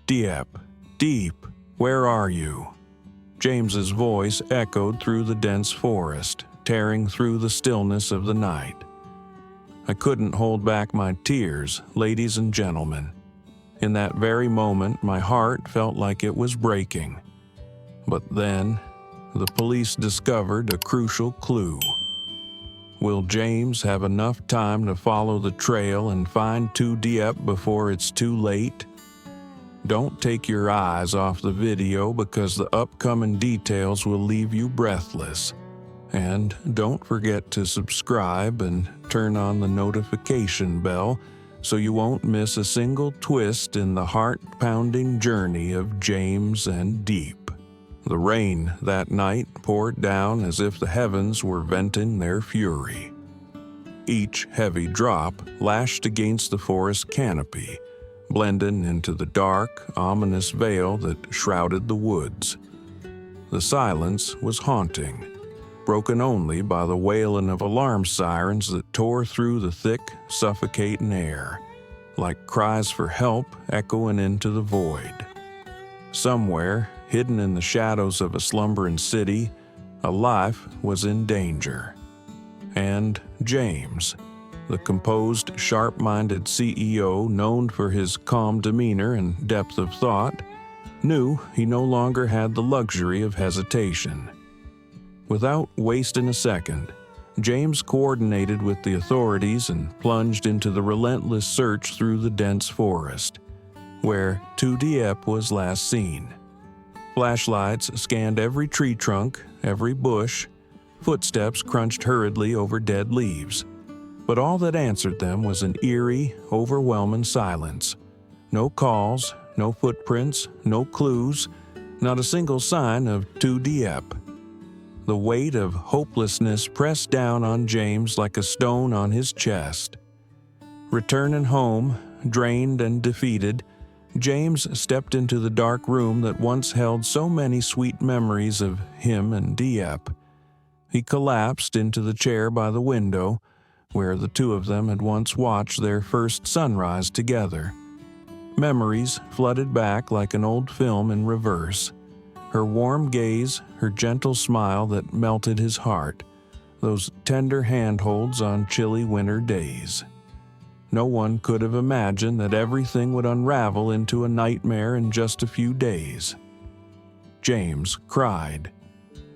Diep, Diep, where are you?" James's voice echoed through the dense forest, tearing through the stillness of the night. I couldn't hold back my tears, ladies and gentlemen. In that very moment, my heart felt like it was breaking. But then, the police discovered a crucial clue. Will James have enough time to follow the trail and find Tu Diep before it's too late? Don't take your eyes off the video because the upcoming details will leave you breathless. And don't forget to subscribe and turn on the notification bell so you won't miss a single twist in the heart-pounding journey of James and Diep. The rain that night poured down as if the heavens were venting their fury. Each heavy drop lashed against the forest canopy, blending into the dark, ominous veil that shrouded the woods. The silence was haunting, broken only by the wailing of alarm sirens that tore through the thick, suffocating air, like cries for help echoing into the void. Somewhere, hidden in the shadows of a slumbering city, a life was in danger. And James, the composed, sharp-minded CEO known for his calm demeanor and depth of thought, knew he no longer had the luxury of hesitation. Without wasting a second, James coordinated with the authorities and plunged into the relentless search through the dense forest, where Tu Diep was last seen. Flashlights scanned every tree trunk, every bush. Footsteps crunched hurriedly over dead leaves. But all that answered them was an eerie, overwhelming silence. No calls, no footprints, no clues, not a single sign of Tu Diep. The weight of hopelessness pressed down on James like a stone on his chest. Returning home, drained and defeated, James stepped into the dark room that once held so many sweet memories of him and Diep. He collapsed into the chair by the window, where the two of them had once watched their first sunrise together. Memories flooded back like an old film in reverse. Her warm gaze, her gentle smile that melted his heart, those tender handholds on chilly winter days. No one could have imagined that everything would unravel into a nightmare in just a few days. James cried.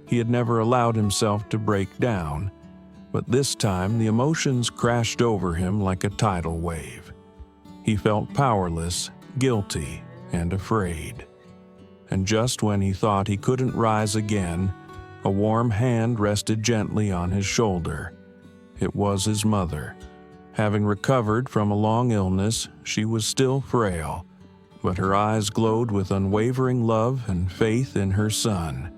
He had never allowed himself to break down, but this time the emotions crashed over him like a tidal wave. He felt powerless, guilty, and afraid. And just when he thought he couldn't rise again, a warm hand rested gently on his shoulder. It was his mother. Having recovered from a long illness, she was still frail, but her eyes glowed with unwavering love and faith in her son.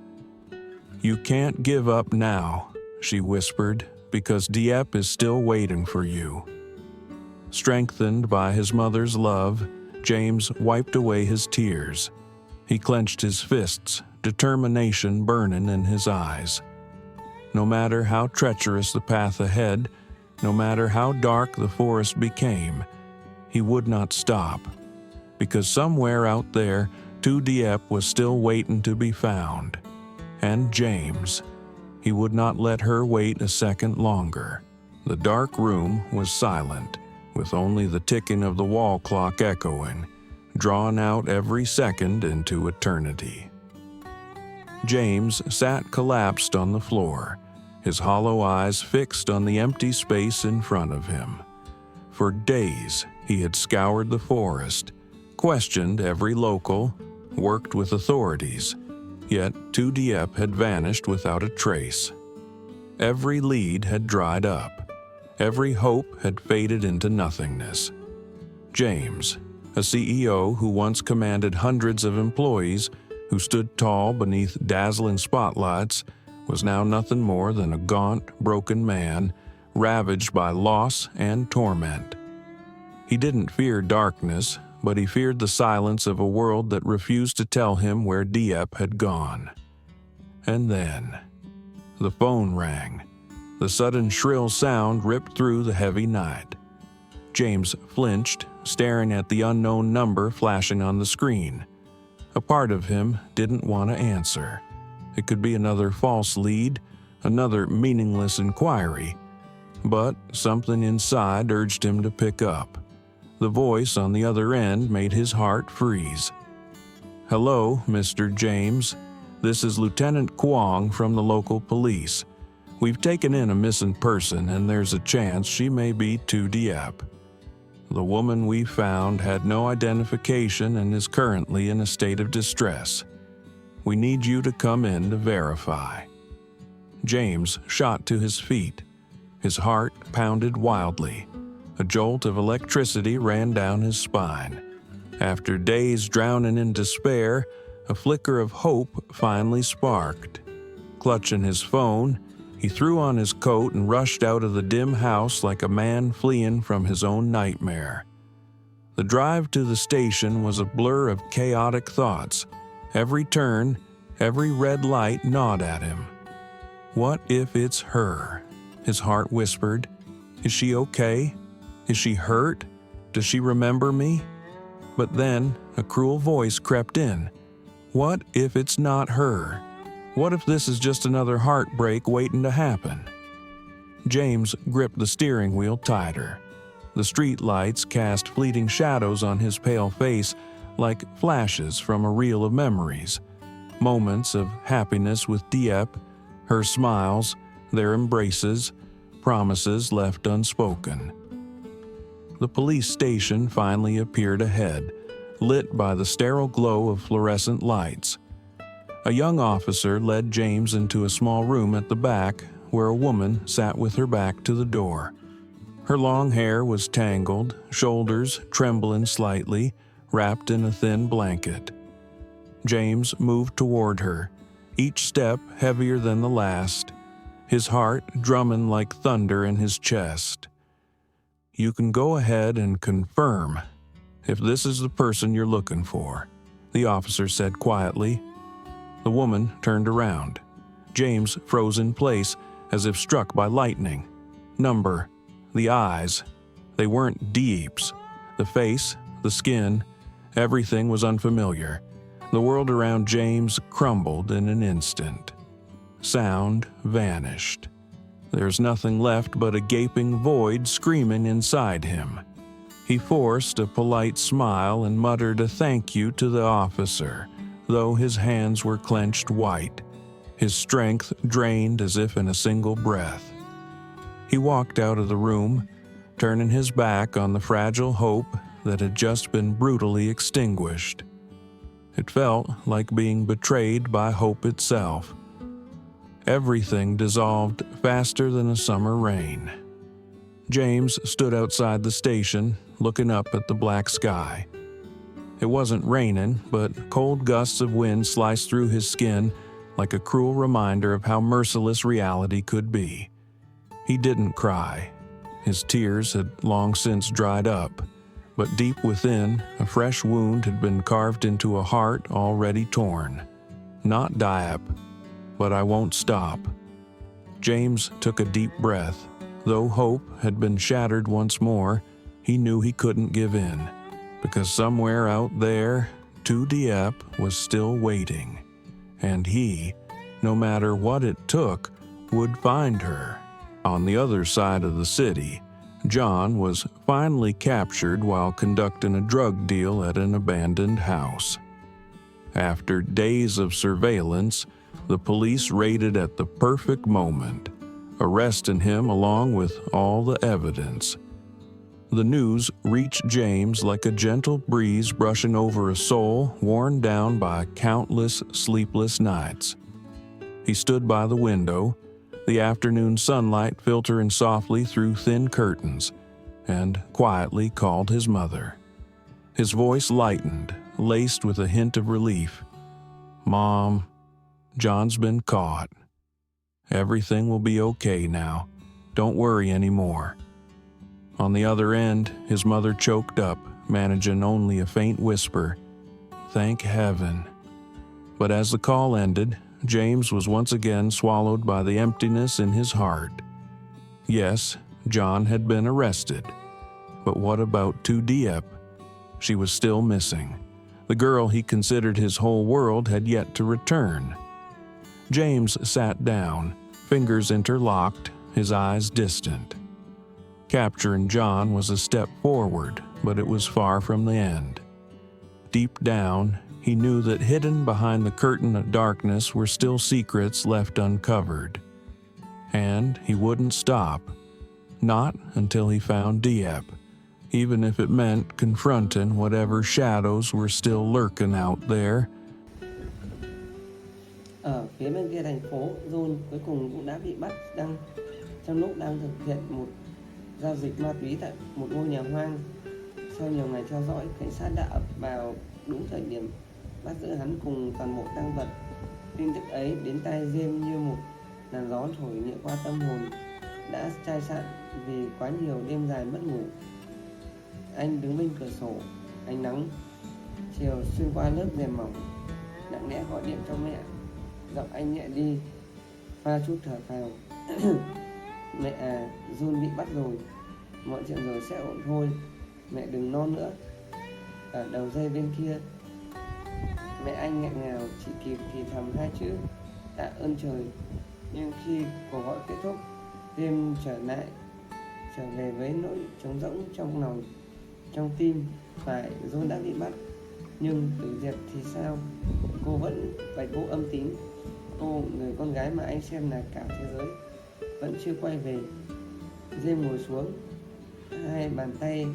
"You can't give up now," she whispered, "because Diep is still waiting for you." Strengthened by his mother's love, James wiped away his tears. He clenched his fists, determination burning in his eyes. No matter how treacherous the path ahead, no matter how dark the forest became, he would not stop, because somewhere out there, Tu Diep was still waiting to be found. And James, he would not let her wait a second longer. The dark room was silent, with only the ticking of the wall clock echoing, drawn out every second into eternity. James sat collapsed on the floor, his hollow eyes fixed on the empty space in front of him. For days, he had scoured the forest, questioned every local, worked with authorities, yet Tu Diep had vanished without a trace. Every lead had dried up. Every hope had faded into nothingness. James, a CEO who once commanded hundreds of employees, who stood tall beneath dazzling spotlights, was now nothing more than a gaunt, broken man, ravaged by loss and torment. He didn't fear darkness, but he feared the silence of a world that refused to tell him where Diep had gone. And then, the phone rang. The sudden shrill sound ripped through the heavy night. James flinched, staring at the unknown number flashing on the screen. A part of him didn't want to answer. It could be another false lead, another meaningless inquiry, but something inside urged him to pick up. The voice on the other end made his heart freeze. "Hello, Mr. James. This is Lieutenant Kwong from the local police. We've taken in a missing person, and there's a chance she may be Tu Diep. The woman we found had no identification and is currently in a state of distress. We need you to come in to verify." James shot to his feet. His heart pounded wildly. A jolt of electricity ran down his spine. After days drowning in despair, a flicker of hope finally sparked. Clutching his phone, he threw on his coat and rushed out of the dim house like a man fleeing from his own nightmare. The drive to the station was a blur of chaotic thoughts. Every turn, every red light gnawed at him. What if it's her? His heart whispered. Is she okay? Is she hurt? Does she remember me? But then a cruel voice crept in. What if it's not her? What if this is just another heartbreak waiting to happen? James gripped the steering wheel tighter. The street lights cast fleeting shadows on his pale face like flashes from a reel of memories. Moments of happiness with Diep, her smiles, their embraces, promises left unspoken. The police station finally appeared ahead, lit by the sterile glow of fluorescent lights. A young officer led James into a small room at the back where a woman sat with her back to the door. Her long hair was tangled, shoulders trembling slightly, wrapped in a thin blanket. James moved toward her, each step heavier than the last, his heart drumming like thunder in his chest. "You can go ahead and confirm if this is the person you're looking for," the officer said quietly. The woman turned around. James froze in place as if struck by lightning. Number, the eyes, they weren't Diep's. The face, the skin, everything was unfamiliar. The world around James crumbled in an instant. Sound vanished. There's nothing left but a gaping void screaming inside him. He forced a polite smile and muttered a thank you to the officer, though his hands were clenched white, his strength drained as if in a single breath. He walked out of the room, turning his back on the fragile hope that had just been brutally extinguished. It felt like being betrayed by hope itself. Everything dissolved faster than a summer rain. James stood outside the station, looking up at the black sky. It wasn't raining, but cold gusts of wind sliced through his skin like a cruel reminder of how merciless reality could be. He didn't cry. His tears had long since dried up, but deep within, a fresh wound had been carved into a heart already torn. Not Diep, but I won't stop. James took a deep breath. Though hope had been shattered once more, he knew he couldn't give in, because somewhere out there, Tu Diep was still waiting, and he, no matter what it took, would find her. On the other side of the city, John was finally captured while conducting a drug deal at an abandoned house. After days of surveillance, the police raided at the perfect moment, arresting him along with all the evidence. The news reached James like a gentle breeze brushing over a soul worn down by countless sleepless nights. He stood by the window, the afternoon sunlight filtering softly through thin curtains, and quietly called his mother. His voice lightened, laced with a hint of relief. "Mom, John's been caught. Everything will be okay now. Don't worry anymore." On the other end, his mother choked up, managing only a faint whisper, "Thank heaven." But as the call ended, James was once again swallowed by the emptiness in his heart. Yes, John had been arrested. But what about Tu Diep? She was still missing. The girl he considered his whole world had yet to return. James sat down, fingers interlocked, his eyes distant. Capturing John was a step forward, but it was far from the end. Deep down, he knew that hidden behind the curtain of darkness were still secrets left uncovered. And he wouldn't stop, not until he found Diep, even if it meant confronting whatever shadows were still lurking out there. Ở phía bên kia thành phố, John cuối cùng cũng đã bị bắt trong lúc đang thực hiện một giao dịch ma túy tại một ngôi nhà hoang. Sau nhiều ngày theo dõi, cảnh sát đã ập vào đúng thời điểm bắt giữ hắn cùng toàn bộ tang vật. Tin tức ấy đến tai Diêp như một làn gió thổi nhẹ qua tâm hồn đã chai sạn vì quá nhiều đêm dài mất ngủ. Anh đứng bên cửa sổ, ánh nắng chiều xuyên qua lớp rèm mỏng, nặng nẽ gọi điện cho mẹ. Giọng anh nhẹ đi, pha chút thở phào. Mẹ à, John bị bắt rồi. Mọi chuyện rồi sẽ ổn thôi. Mẹ đừng lo nữa. Ở đầu dây bên kia, mẹ anh nghẹn ngào chỉ kịp thì thầm hai chữ tạ ơn trời. Nhưng khi cuộc gọi kết thúc, Diêp trở về với nỗi trống rỗng trong lòng, trong tim. Phải, John đã bị bắt, nhưng từ Diệp thì sao? Cô vẫn bạch vô âm tín. Cô, người con gái mà anh xem là cả thế giới, vẫn chưa quay về. Diêp ngồi xuống, hai bàn tay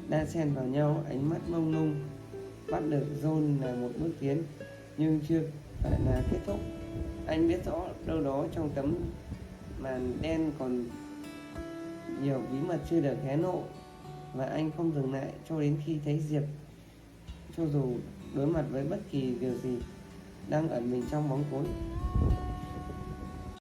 đan xen vào nhau, ánh mắt mông lung. Bắt được John là một bước tiến, nhưng chưa phải là kết thúc. Anh biết rõ đâu đó trong tấm màn đen còn nhiều bí mật chưa được hé lộ, và anh không dừng lại cho đến khi thấy Diệp. Cho dù đối mặt với bất kỳ điều gì đang ẩn mình trong bóng tối,